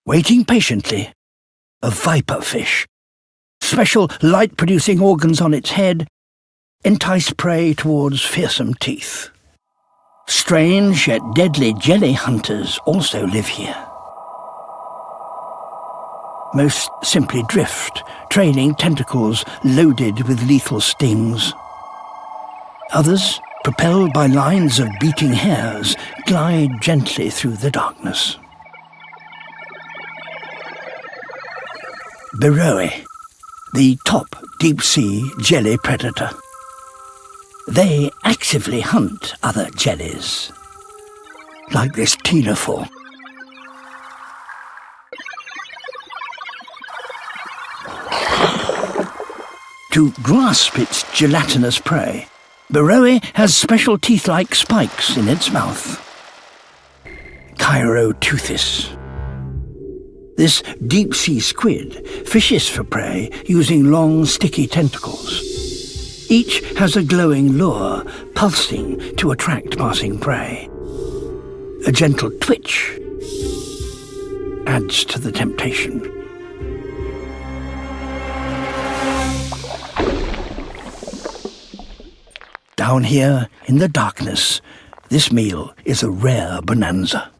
Waiting patiently, a viper fish. Special light-producing organs on its head entice prey towards fearsome teeth. Strange yet deadly jelly hunters also live here. Most simply drift, trailing tentacles loaded with lethal stings. Others, propelled by lines of beating hairs, glide gently through the darkness. Beroe, the top deep-sea jelly predator. They actively hunt other jellies, like this ctenophore. To grasp its gelatinous prey, Beroe has special teeth-like spikes in its mouth. Chiroteuthis. This deep-sea squid fishes for prey using long, sticky tentacles. Each has a glowing lure, pulsing to attract passing prey. A gentle twitch adds to the temptation. Down here, in the darkness, this meal is a rare bonanza.